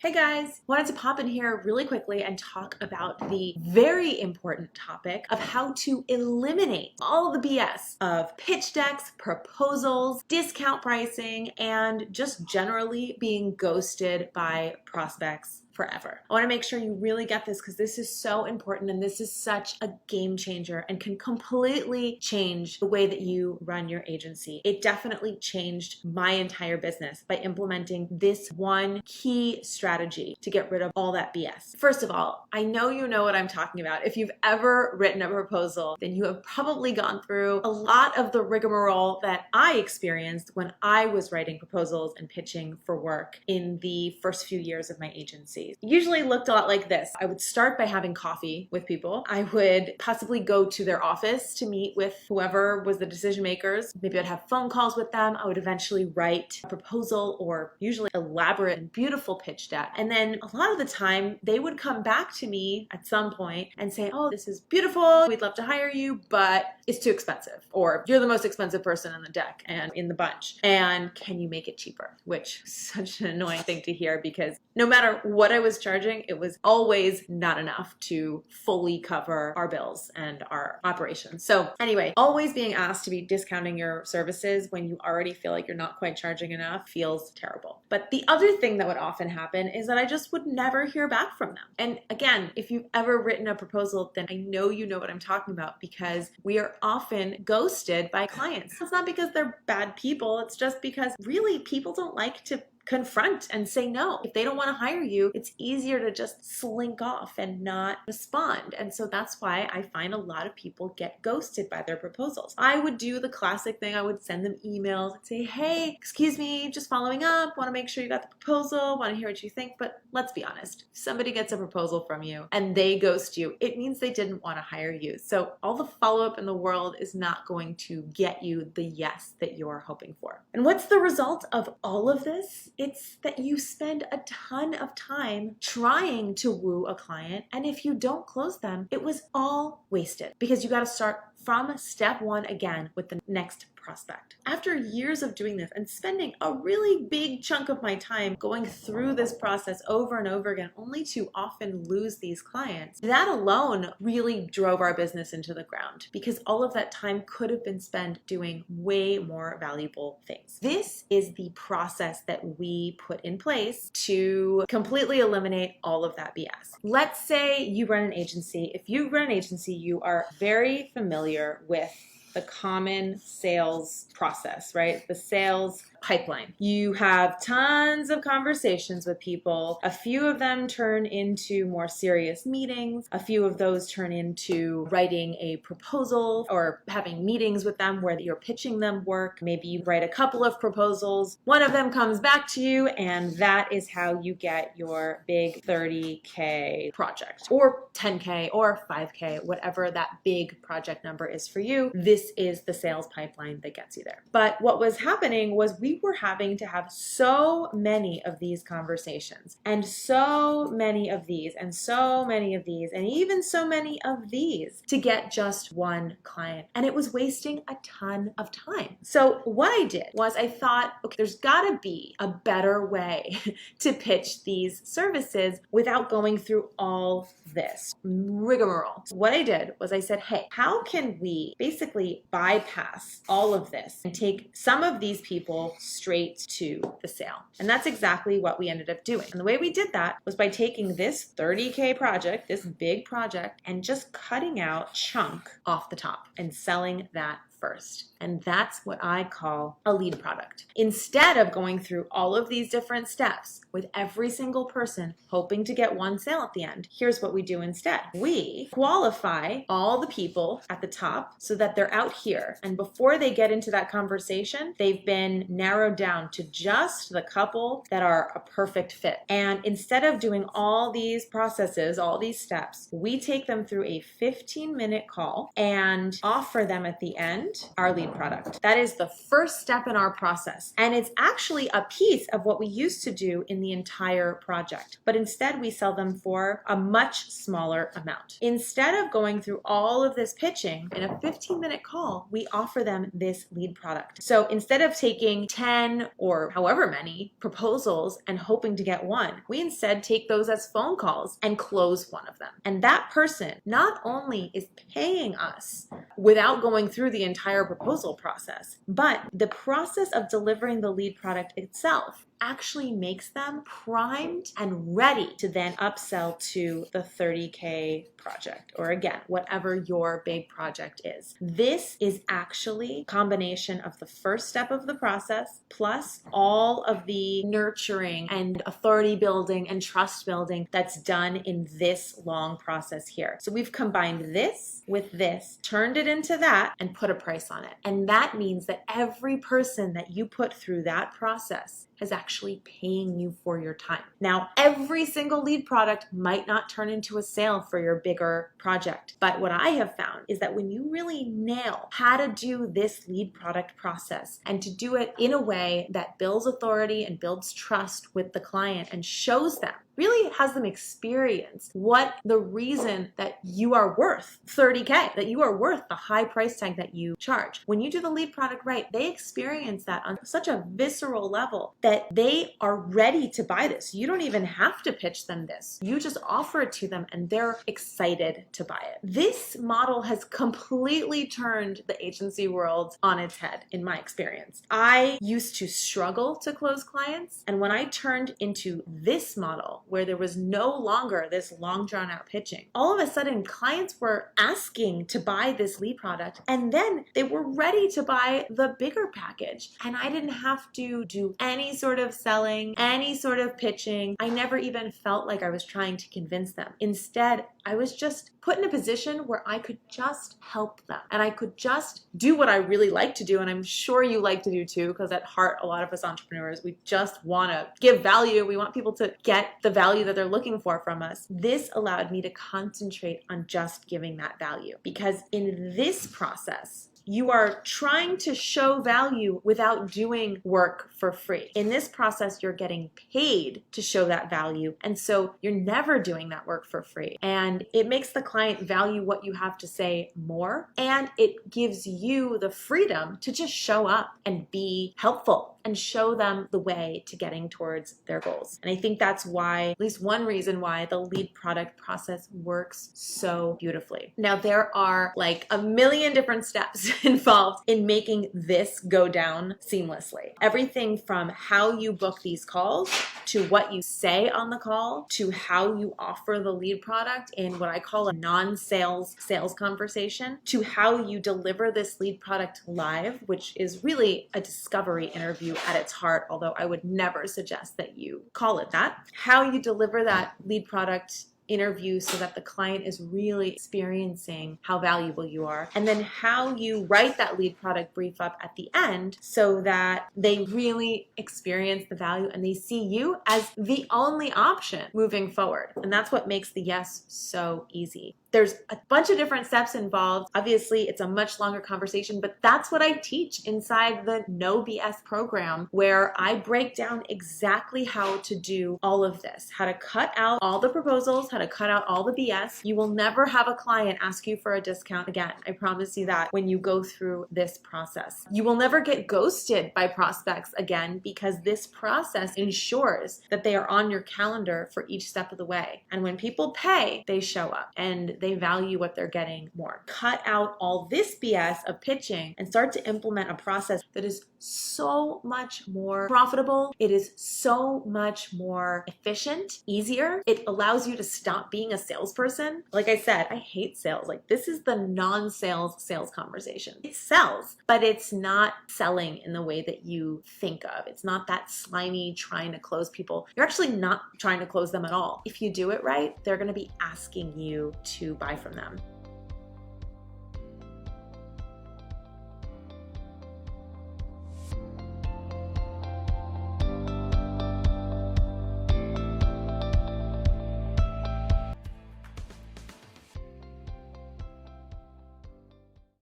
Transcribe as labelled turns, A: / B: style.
A: Hey guys, wanted to pop in here really quickly and talk about the very important topic of how to eliminate all the BS of pitch decks, proposals, discount pricing, and just generally being ghosted by prospects forever. I want to make sure you really get this because this is so important and this is such a game changer and can completely change the way that you run your agency. It definitely changed my entire business by implementing this one key strategy to get rid of all that BS. First of all, I know you know what I'm talking about. If you've ever written a proposal, then you have probably gone through a lot of the rigmarole that I experienced when I was writing proposals and pitching for work in the first few years of my agency. Usually looked a lot like this. I would start by having coffee with people. I would possibly go to their office to meet with whoever was the decision makers. Maybe I'd have phone calls with them. I would eventually write a proposal or usually elaborate and beautiful pitch deck. And then a lot of the time they would come back to me at some point and say, oh, this is beautiful. We'd love to hire you, but it's too expensive. Or you're the most expensive person on the deck and in the bunch. And can you make it cheaper? Which is such an annoying thing to hear because no matter what I was charging, it was always not enough to fully cover our bills and our operations. So anyway, always being asked to be discounting your services when you already feel like you're not quite charging enough feels terrible. But the other thing that would often happen is that I just would never hear back from them. And again, if you've ever written a proposal, then I know you know what I'm talking about because we are often ghosted by clients. It's not because they're bad people, it's just because really people don't like to confront and say no. If they don't want to hire you, it's easier to just slink off and not respond. And so that's why I find a lot of people get ghosted by their proposals. I would do the classic thing. I would send them emails and say, hey, excuse me, just following up, want to make sure you got the proposal, want to hear what you think. But let's be honest, if somebody gets a proposal from you and they ghost you, it means they didn't want to hire you. So all the follow-up in the world is not going to get you the yes that you're hoping for. And what's the result of all of this? It's that you spend a ton of time trying to woo a client, and if you don't close them, it was all wasted because you got to start from step one again with the next prospect. After years of doing this and spending a really big chunk of my time going through this process over and over again, only to often lose these clients, that alone really drove our business into the ground because all of that time could have been spent doing way more valuable things. This is the process that we put in place to completely eliminate all of that BS. Let's say you run an agency. If you run an agency, you are very familiar with the common sales process, right? The sales pipeline. You have tons of conversations with people. A few of them turn into more serious meetings. A few of those turn into writing a proposal or having meetings with them where you're pitching them work. Maybe you write a couple of proposals. One of them comes back to you, and that is how you get your big 30K project or 10K or 5K, whatever that big project number is for you. This is the sales pipeline that gets you there. But what was happening was we were having to have so many of these conversations and so many of these and so many of these and even so many of these to get just one client. And it was wasting a ton of time. So what I did was I thought, okay, there's gotta be a better way to pitch these services without going through all this rigmarole. So what I did was I said, hey, how can we basically bypass all of this and take some of these people straight to the sale? And that's exactly what we ended up doing. And the way we did that was by taking this 30K project, this big project, and just cutting out chunk off the top and selling that first. And that's what I call a lead product. Instead of going through all of these different steps with every single person hoping to get one sale at the end, here's what we do instead. We qualify all the people at the top so that they're out here. And before they get into that conversation, they've been narrowed down to just the couple that are a perfect fit. And instead of doing all these processes, all these steps, we take them through a 15-minute call and offer them at the end send our lead product. That is the first step in our process. And it's actually a piece of what we used to do in the entire project. But instead, we sell them for a much smaller amount. Instead of going through all of this pitching in a 15-minute call, we offer them this lead product. So instead of taking 10 or however many proposals and hoping to get one, we instead take those as phone calls and close one of them. And that person not only is paying us without going through the entire proposal process, but the process of delivering the lead product itself actually makes them primed and ready to then upsell to the 30K project, or again, whatever your big project is. This is actually a combination of the first step of the process plus all of the nurturing and authority building and trust building that's done in this long process here. So we've combined this with this, turned it into that, and put a price on it. And that means that every person that you put through that process is actually paying you for your time. Now, every single lead product might not turn into a sale for your bigger project. But what I have found is that when you really nail how to do this lead product process and to do it in a way that builds authority and builds trust with the client and shows them, really has them experience what the reason that you are worth 30K, that you are worth the high price tag that you charge. When you do the lead product right, they experience that on such a visceral level that they are ready to buy this. You don't even have to pitch them this. You just offer it to them and they're excited to buy it. This model has completely turned the agency world on its head, in my experience. I used to struggle to close clients, and when I turned into this model, where there was no longer this long drawn out pitching, all of a sudden clients were asking to buy this lead product and then they were ready to buy the bigger package. And I didn't have to do any sort of selling, any sort of pitching. I never even felt like I was trying to convince them. Instead, I was just put in a position where I could just help them and I could just do what I really like to do. And I'm sure you like to do too, because at heart, a lot of us entrepreneurs, we just want to give value. We want people to get the value that they're looking for from us. This allowed me to concentrate on just giving that value, because in this process, you are trying to show value without doing work for free. In this process, you're getting paid to show that value. And so you're never doing that work for free. And it makes the client value what you have to say more. And it gives you the freedom to just show up and be helpful and show them the way to getting towards their goals. And I think that's why, at least one reason why, the lead product process works so beautifully. Now, there are like a million different steps involved in making this go down seamlessly. Everything from how you book these calls, to what you say on the call, to how you offer the lead product in what I call a non-sales sales conversation, to how you deliver this lead product live, which is really a discovery interview at its heart, although I would never suggest that you call it that. How you deliver that lead product interview so that the client is really experiencing how valuable you are, and then how you write that lead product brief up at the end so that they really experience the value and they see you as the only option moving forward. And that's what makes the yes so easy. There's a bunch of different steps involved. Obviously, it's a much longer conversation, but that's what I teach inside the No BS program, where I break down exactly how to do all of this, how to cut out all the proposals, how to cut out all the BS. You will never have a client ask you for a discount again. I promise you that when you go through this process. You will never get ghosted by prospects again, because this process ensures that they are on your calendar for each step of the way. And when people pay, they show up and they value what they're getting more. Cut out all this BS of pitching and start to implement a process that is so much more profitable. It is so much more efficient, easier. It allows you to stop being a salesperson. Like I said, I hate sales. Like, this is the non-sales sales conversation. It sells, but it's not selling in the way that you think of. It's not that slimy trying to close people. You're actually not trying to close them at all. If you do it right, they're going to be asking you to buy from them.